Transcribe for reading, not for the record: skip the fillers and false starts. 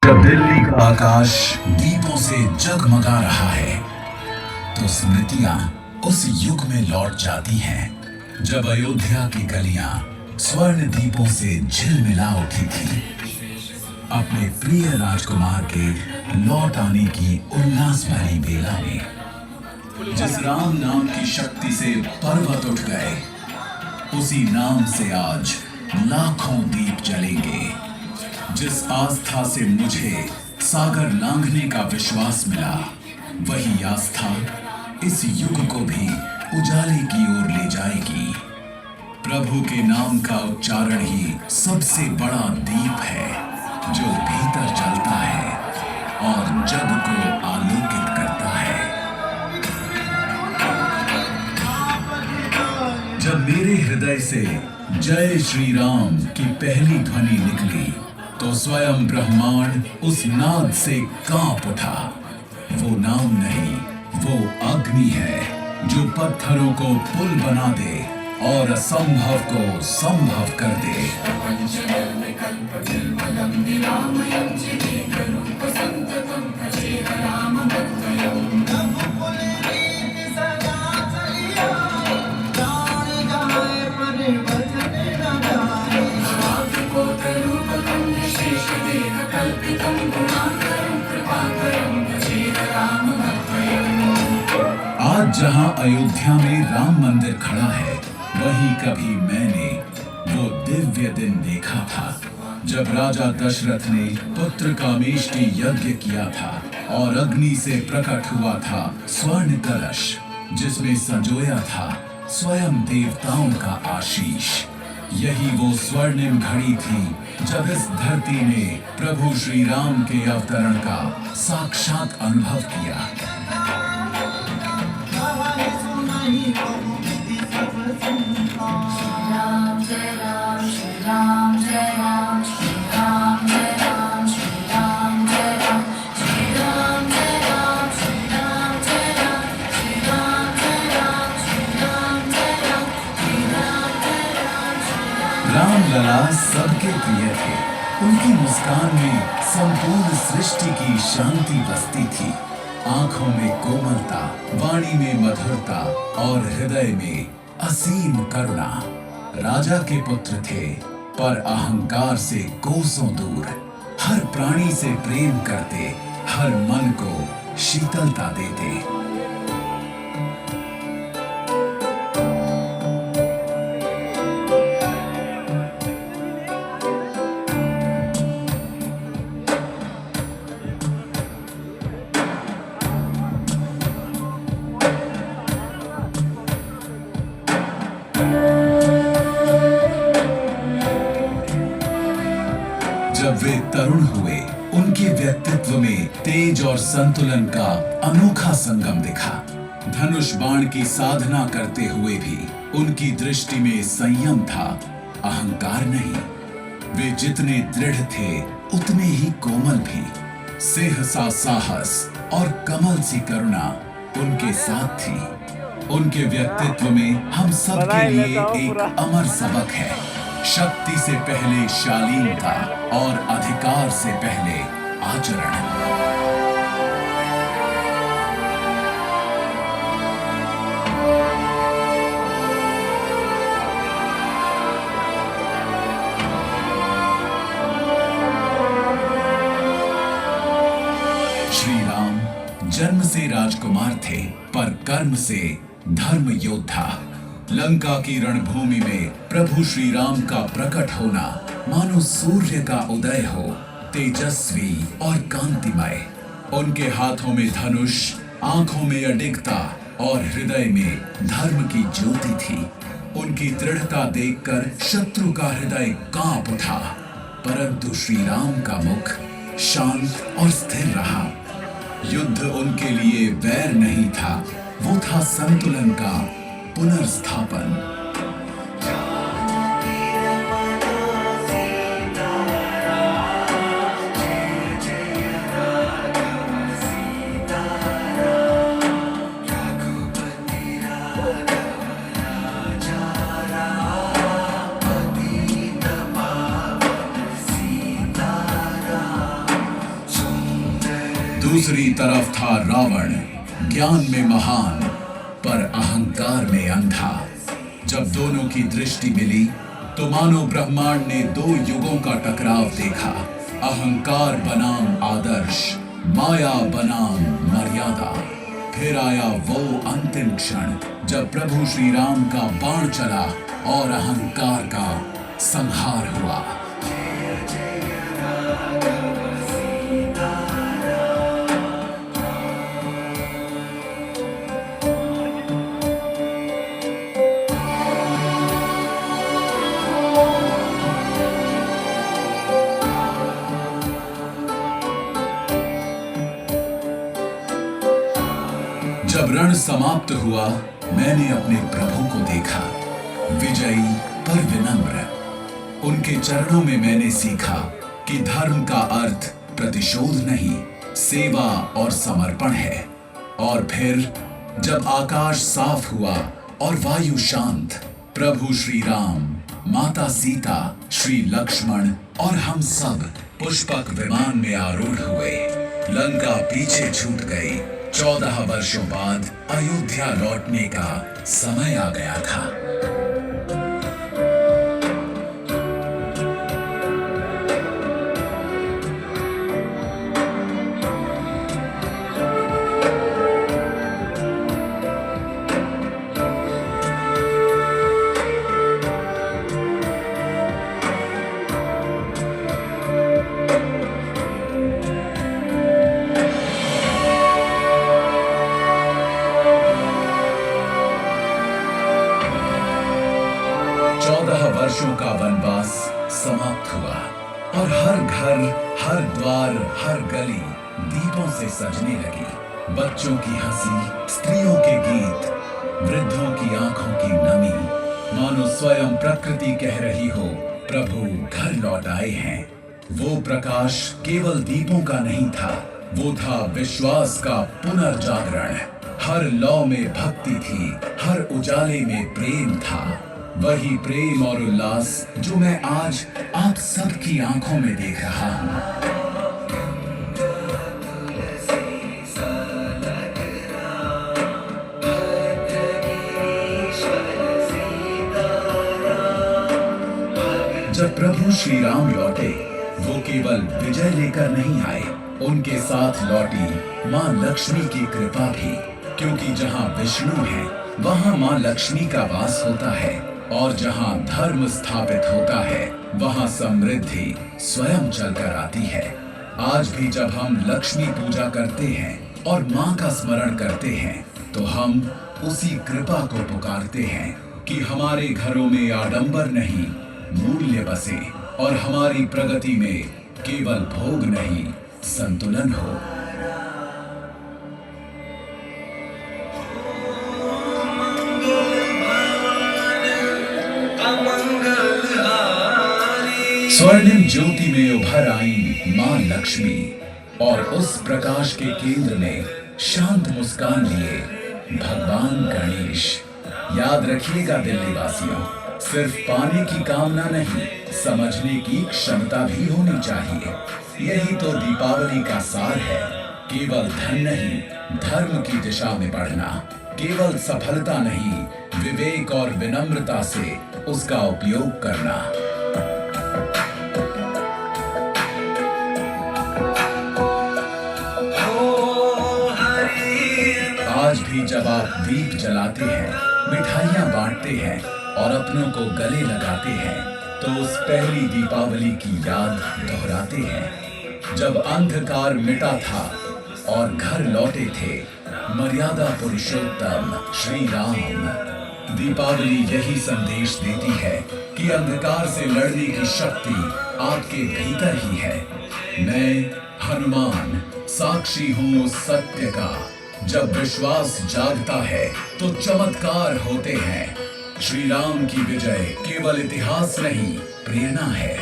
जब दिल्ली का आकाश दीपों से जगमगा रहा है तो स्मृतियां उस युग में लौट जाती हैं जब अयोध्या की गलियां स्वर्ण दीपों से झिलमिला उठी थी अपने प्रिय राजकुमार के लौट आने की उल्लास भरी बेला में। जिस राम नाम की शक्ति से पर्वत उठ गए उसी नाम से आज लाखों दीप जलेंगे। जिस आस्था से मुझे सागर लांघने का विश्वास मिला वही आस्था इस युग को भी उजाले की ओर ले जाएगी। प्रभु के नाम का उच्चारण ही सबसे बड़ा दीप है जो भीतर जलता है और जग को आलोकित करता है। जब मेरे हृदय से जय श्री राम की पहली ध्वनि निकली तो स्वयं ब्रह्मांड उस नाद से कांप उठा। वो नाम नहीं, वो अग्नि है जो पत्थरों को पुल बना दे और असंभव को संभव कर दे। आज जहां अयोध्या में राम मंदिर खड़ा है वहीं कभी मैंने वो दिव्य दिन देखा था जब राजा दशरथ ने पुत्र कामेष्टि यज्ञ किया था और अग्नि से प्रकट हुआ था स्वर्ण कलश जिसमें संजोया था स्वयं देवताओं का आशीष। यही वो स्वर्णिम घड़ी थी जब इस धरती ने प्रभु श्री राम के अवतरण का साक्षात अनुभव किया। राम जय राम श्री राम जय राम श्री राम जय राम श्री राम जय राम श्री राम जय राम श्री राम जय राम श्री राम जय राम श्री राम जय राम श्री राम जय राम। राम लला सबके प्रिय थे। उनकी मुस्कान में संपूर्ण सृष्टि की शांति बसती थी। आंखों में कोमलता, वाणी में मधुरता और हृदय में असीम करुणा। राजा के पुत्र थे पर अहंकार से कोसों दूर। हर प्राणी से प्रेम करते, हर मन को शीतलता देते। जब वे तरुण हुए उनके व्यक्तित्व में तेज और संतुलन का अनोखा संगम दिखा। धनुष बाण की साधना करते हुए भी उनकी दृष्टि में संयम था, अहंकार नहीं। वे जितने दृढ़ थे उतने ही कोमल भी। सिंह सा साहस और कमल सी करुणा उनके साथ थी। उनके व्यक्तित्व में हम सब के लिए एक अमर सबक है। शक्ति से पहले शालीनता और अधिकार से पहले आचरण। श्री राम जन्म से राजकुमार थे पर कर्म से धर्म योद्धा। लंका की रणभूमि में प्रभु श्री राम का प्रकट होना मानो सूर्य का उदय हो, तेजस्वी और कांतिमय। उनके हाथों में धनुष, आंखों में अडिगता और हृदय में धर्म की ज्योति थी। उनकी दृढ़ता देखकर शत्रु का हृदय कांप उठा, परंतु श्री राम का मुख शांत और स्थिर रहा। युद्ध उनके लिए वैर नहीं था, वो था संतुलन का पुनर्स्थापन। दूसरी तरफ था रावण, ज्ञान में महान पर अहंकार में अंधा। जब दोनों की दृष्टि मिली तो मानो ब्रह्मांड ने दो युगों का टकराव देखा। अहंकार बनाम आदर्श, माया बनाम मर्यादा। फिर आया वो अंतिम क्षण जब प्रभु श्री राम का बाण चला और अहंकार का संहार हुआ। जब रण समाप्त हुआ, मैंने अपने प्रभु को देखा, विजयी पर विनम्र। उनके चरणों में मैंने सीखा कि धर्म का अर्थ प्रतिशोध नहीं, सेवा और समर्पण है। और फिर जब आकाश साफ हुआ और वायु शांत, प्रभु श्री राम, माता सीता, श्री लक्ष्मण और हम सब पुष्पक विमान में आरूढ़ हुए। लंका पीछे छूट गई। 14 वर्षों बाद अयोध्या लौटने का समय आ गया था। वर्षों का वनवास समाप्त हुआ और हर घर, हर द्वार, हर गली दीपों से सजने लगी। बच्चों की हंसी, स्त्रियों के गीत, वृद्धों की आंखों की नमी, मानो स्वयं प्रकृति कह रही हो, प्रभु घर लौट आए हैं। वो प्रकाश केवल दीपों का नहीं था, वो था विश्वास का पुनर्जागरण। हर लौ में भक्ति थी, हर उजाले में प्रेम था। वही प्रेम और उल्लास जो मैं आज आप सबकी आंखों में देख रहा हूं। जब प्रभु श्री राम लौटे, वो केवल विजय लेकर नहीं आए, उनके साथ लौटी मां लक्ष्मी की कृपा भी। क्योंकि जहां विष्णु है, वहां मां लक्ष्मी का वास होता है, और जहां धर्म स्थापित होता है, वहां समृद्धि स्वयं चलकर आती है। आज भी जब हम लक्ष्मी पूजा करते हैं और मां का स्मरण करते हैं, तो हम उसी कृपा को पुकारते हैं कि हमारे घरों में आडंबर नहीं, मूल्य बसे, और हमारी प्रगति में केवल भोग नहीं, संतुलन हो। स्वर्णिम ज्योति में उभर आई मां लक्ष्मी, और उस प्रकाश के केंद्र में शांत मुस्कान लिए भगवान गणेश। याद रखिएगा दिल्ली वासियों, सिर्फ पाने की कामना नहीं, समझने की क्षमता भी होनी चाहिए। यही तो दीपावली का सार है। केवल धन नहीं, धर्म की दिशा में बढ़ना। केवल सफलता नहीं, विवेक और विनम्रता से उसका उपयोग करना। आज भी जब आप दीप जलाते हैं, मिठाइयां बांटते हैं और अपनों को गले लगाते हैं, तो उस पहली दीपावली की याद दोहराते हैं, जब अंधकार मिटा था और घर लौटे थे मर्यादा पुरुषोत्तम श्री राम। दीपावली यही संदेश देती है कि अंधकार से लड़ने की शक्ति आपके भीतर ही है। मैं हनुमान साक्षी हूँ उस सत्य का। जब विश्वास जागता है तो चमत्कार होते हैं। श्री राम की विजय केवल इतिहास नहीं, प्रेरणा है।